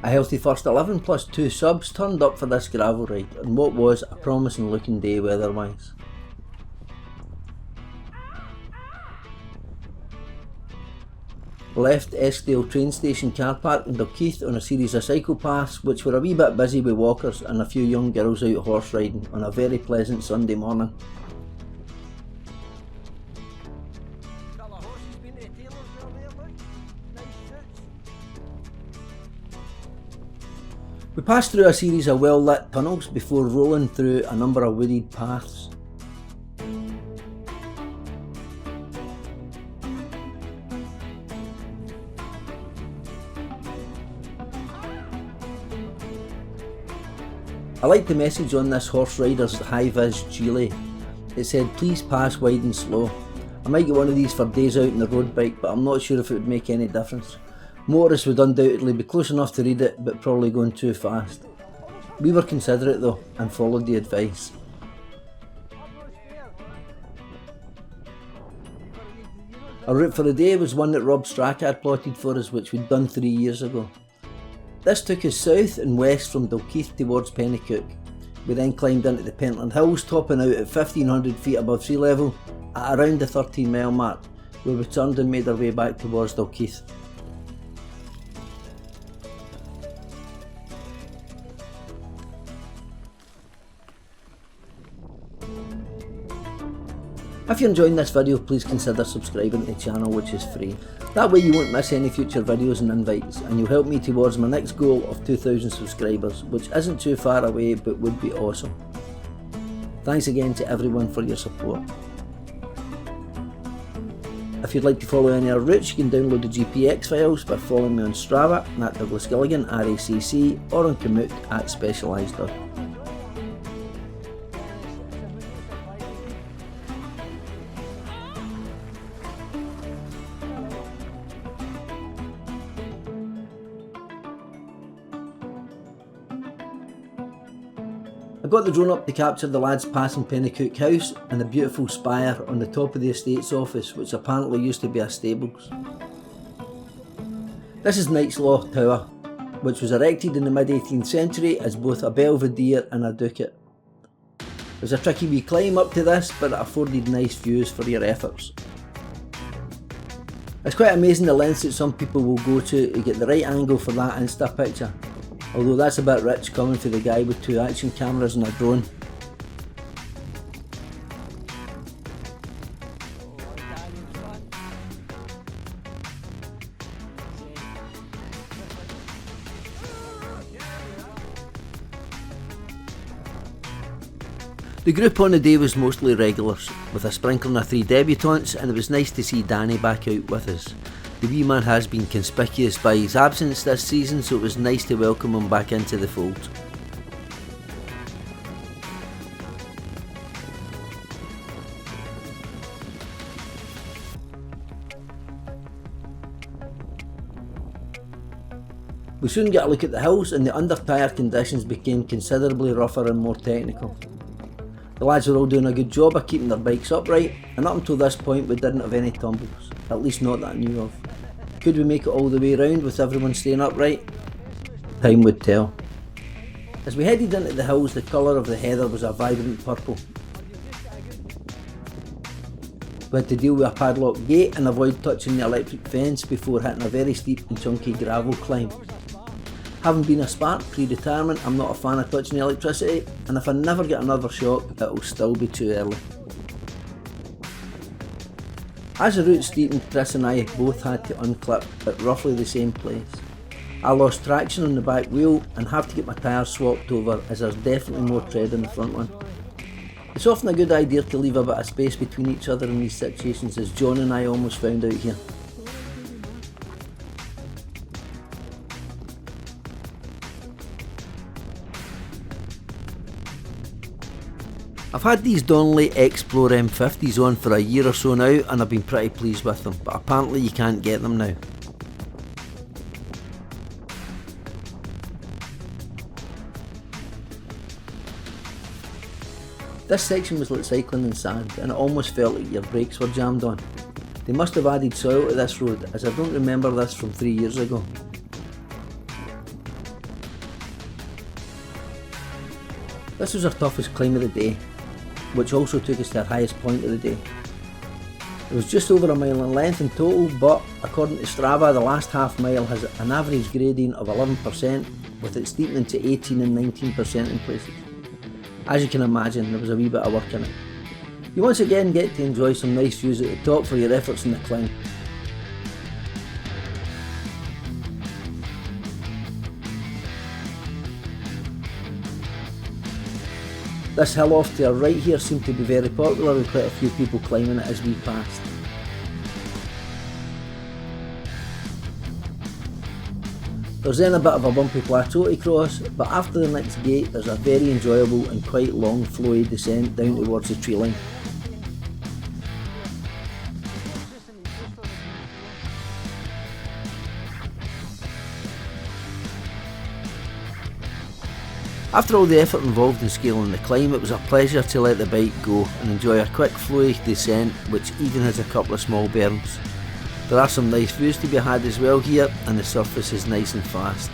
A healthy first 11 plus 2 subs turned up for this gravel ride on what was a promising looking day weather-wise. Left Eskdale train station car park in Dalkeith on a series of cycle paths which were a wee bit busy with walkers and a few young girls out horse riding on a very pleasant Sunday morning. We passed through a series of well lit tunnels before rolling through a number of wooded paths. I liked the message on this horse rider's high-vis gilet. It said, "Please pass wide and slow." I might get one of these for days out on the road bike, but I'm not sure if it would make any difference. Motorists would undoubtedly be close enough to read it, but probably going too fast. We were considerate though, and followed the advice. Our route for the day was one that Rob Straka had plotted for us, which we'd done 3 years ago. This took us south and west from Dalkeith towards Pennycook. We then climbed into the Pentland Hills, topping out at 1500 feet above sea level at around the 13 mile mark, where we turned and made our way back towards Dalkeith. If you're enjoying this video, please consider subscribing to the channel, which is free. That way you won't miss any future videos and invites, and you'll help me towards my next goal of 2,000 subscribers, which isn't too far away but would be awesome. Thanks again to everyone for your support. If you'd like to follow any of our routes, you can download the GPX files by following me on Strava at Douglas Gilligan RACC or on Komoot at Specialised. I got the drone up to capture the lads passing Pennycook House and the beautiful spire on the top of the estate's office, which apparently used to be a stables. This is Knight's Law Tower, which was erected in the mid-18th century as both a belvedere and a ducat. It was a tricky wee climb up to this, but it afforded nice views for your efforts. It's quite amazing the lengths that some people will go to get the right angle for that Insta picture. Although that's a bit rich coming for the guy with 2 action cameras and a drone. The group on the day was mostly regulars, with a sprinkling of 3 debutantes, and it was nice to see Danny back out with us. The wee man has been conspicuous by his absence this season, so it was nice to welcome him back into the fold. We soon got a look at the hills, and the under tyre conditions became considerably rougher and more technical. The lads were all doing a good job of keeping their bikes upright, and up until this point we didn't have any tumbles, at least not that I knew of. Could we make it all the way round with everyone staying upright? Time would tell. As we headed into the hills, the colour of the heather was a vibrant purple. We had to deal with a padlock gate and avoid touching the electric fence before hitting a very steep and chunky gravel climb. Having been a spark pre-retirement, I'm not a fan of touching the electricity, and if I never get another shock, it'll still be too early. As the route steepened, Chris and I both had to unclip at roughly the same place. I lost traction on the back wheel and have to get my tyres swapped over, as there's definitely more tread in the front one. It's often a good idea to leave a bit of space between each other in these situations, as John and I almost found out here. I've had these Donnelly Explore M50s on for a year or so now, and I've been pretty pleased with them, but apparently you can't get them now. This section was like cycling in sand, and it almost felt like your brakes were jammed on. They must have added soil to this road, as I don't remember this from 3 years ago. This was our toughest climb of the day, which also took us to our highest point of the day. It was just over a mile in length in total, but according to Strava, the last half mile has an average gradient of 11%, with it steepening to 18 and 19% in places. As you can imagine, there was a wee bit of work in it. You once again get to enjoy some nice views at the top for your efforts in the climb. This hill off to our right here seemed to be very popular, with quite a few people climbing it as we passed. There's then a bit of a bumpy plateau to cross, but after the next gate there's a very enjoyable and quite long flowy descent down towards the tree line. After all the effort involved in scaling the climb, it was a pleasure to let the bike go and enjoy a quick flowy descent which even has a couple of small berms. There are some nice views to be had as well here, and the surface is nice and fast.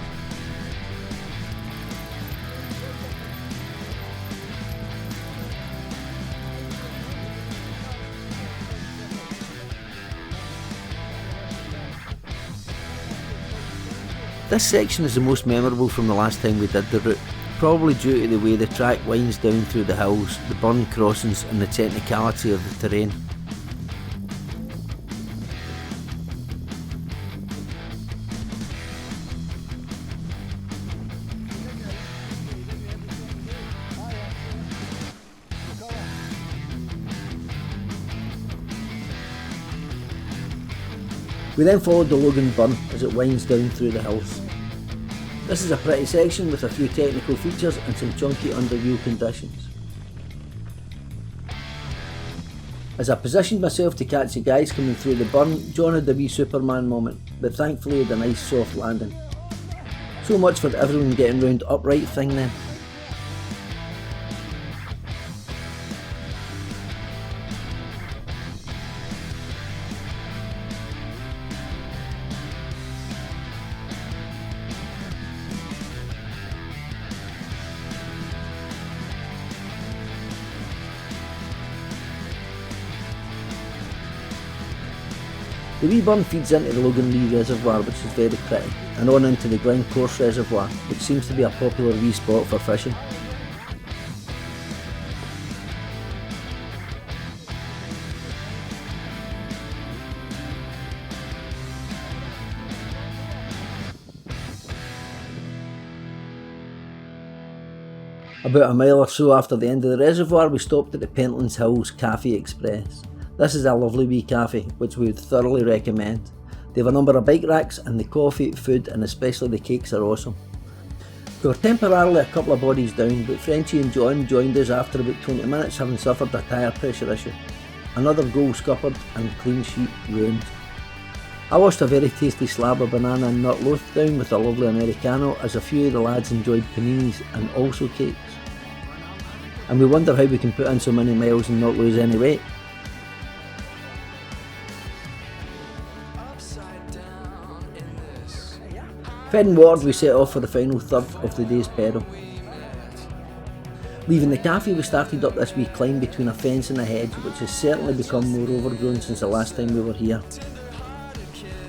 This section is the most memorable from the last time we did the route, probably due to the way the track winds down through the hills, the burn crossings and the technicality of the terrain. We then followed the Logan Burn as it winds down through the hills. This is a pretty section with a few technical features and some chunky under-wheel conditions. As I positioned myself to catch the guys coming through the burn, John had a wee Superman moment, but thankfully had a nice soft landing. So much for everyone getting round upright thing then. The wee burn feeds into the Logan Lee Reservoir, which is very pretty, and on into the Glen Course Reservoir, which seems to be a popular wee spot for fishing. About a mile or so after the end of the reservoir, we stopped at the Pentland Hills Cafe Express. This is a lovely wee cafe, which we would thoroughly recommend. They have a number of bike racks, and the coffee, food and especially the cakes are awesome. We were temporarily a couple of bodies down, but Frenchie and John joined us after about 20 minutes, having suffered a tyre pressure issue. Another goal scuppered and clean sheet ruined. I washed a very tasty slab of banana and nut loaf down with a lovely Americano, as a few of the lads enjoyed paninis and also cakes. And we wonder how we can put in so many miles and not lose any weight. Heading ward, we set off for the final third of the day's pedal. Leaving the cafe, we started up this wee climb between a fence and a hedge, which has certainly become more overgrown since the last time we were here.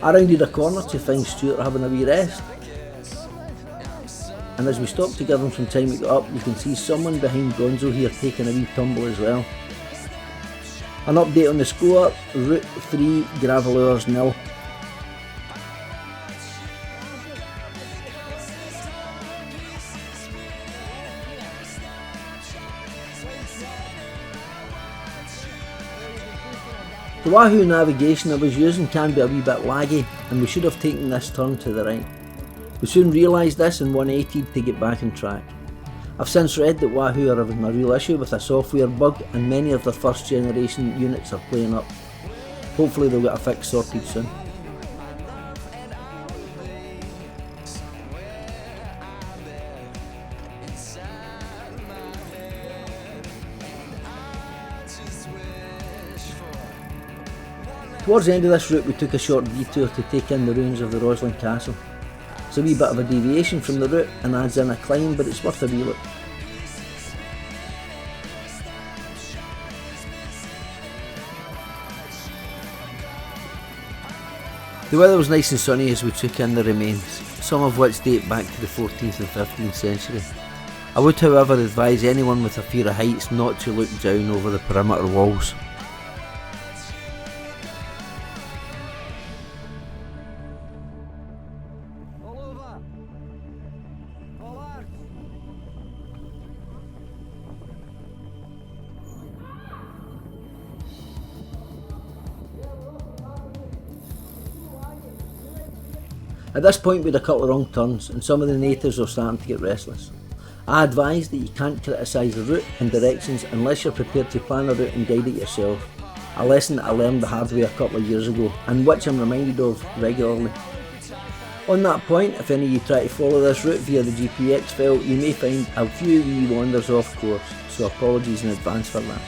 I rounded a corner to find Stuart having a wee rest, and as we stopped to give him some time to get up, you can see someone behind Gonzo here taking a wee tumble as well. An update on the score: Route 3 Gravelers 0. The Wahoo navigation I was using can be a wee bit laggy, and we should have taken this turn to the right. We soon realised this and 180'd to get back on track. I've since read that Wahoo are having a real issue with a software bug, and many of their first generation units are playing up. Hopefully they'll get a fix sorted soon. Towards the end of this route, we took a short detour to take in the ruins of the Roslin Castle. It's a wee bit of a deviation from the route and adds in a climb, but it's worth a wee look. The weather was nice and sunny as we took in the remains, some of which date back to the 14th and 15th century. I would however advise anyone with a fear of heights not to look down over the perimeter walls. At this point we had a couple of wrong turns and some of the natives were starting to get restless. I advise that you can't criticise the route and directions unless you're prepared to plan the route and guide it yourself. A lesson that I learned the hard way a couple of years ago and which I'm reminded of regularly. On that point, if any of you try to follow this route via the GPX file, you may find a few wee wanders off course, so apologies in advance for that.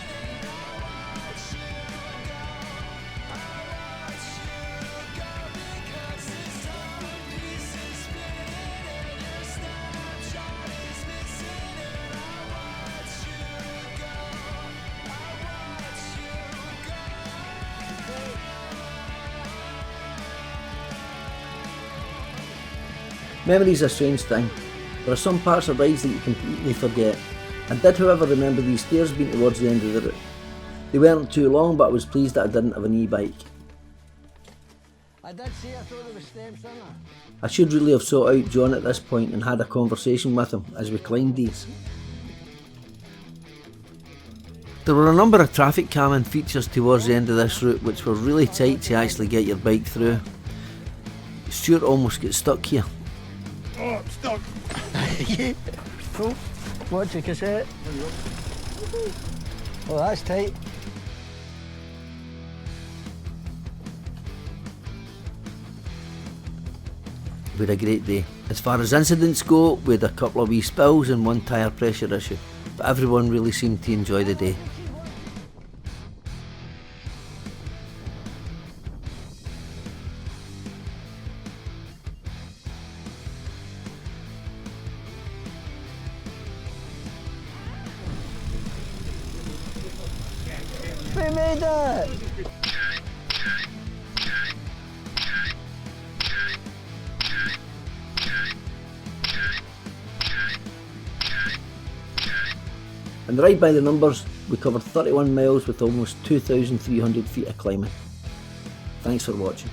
Memory's a strange thing. There are some parts of rides that you completely forget. I did however remember these stairs being towards the end of the route. They weren't too long, but I was pleased that I didn't have an e-bike. I did say I thought there was steps in there. I should really have sought out John at this point and had a conversation with him as we climbed these. There were a number of traffic calming features towards the end of this route which were really tight to actually get your bike through. Stuart almost gets stuck here. Oh, I'm stuck. Oh, watch your cassette. Oh, that's tight. We had a great day. As far as incidents go, we had a couple of wee spills and one tyre pressure issue, but everyone really seemed to enjoy the day. We made it! And right by the numbers, we covered 31 miles with almost 2,300 feet of climbing. Thanks for watching.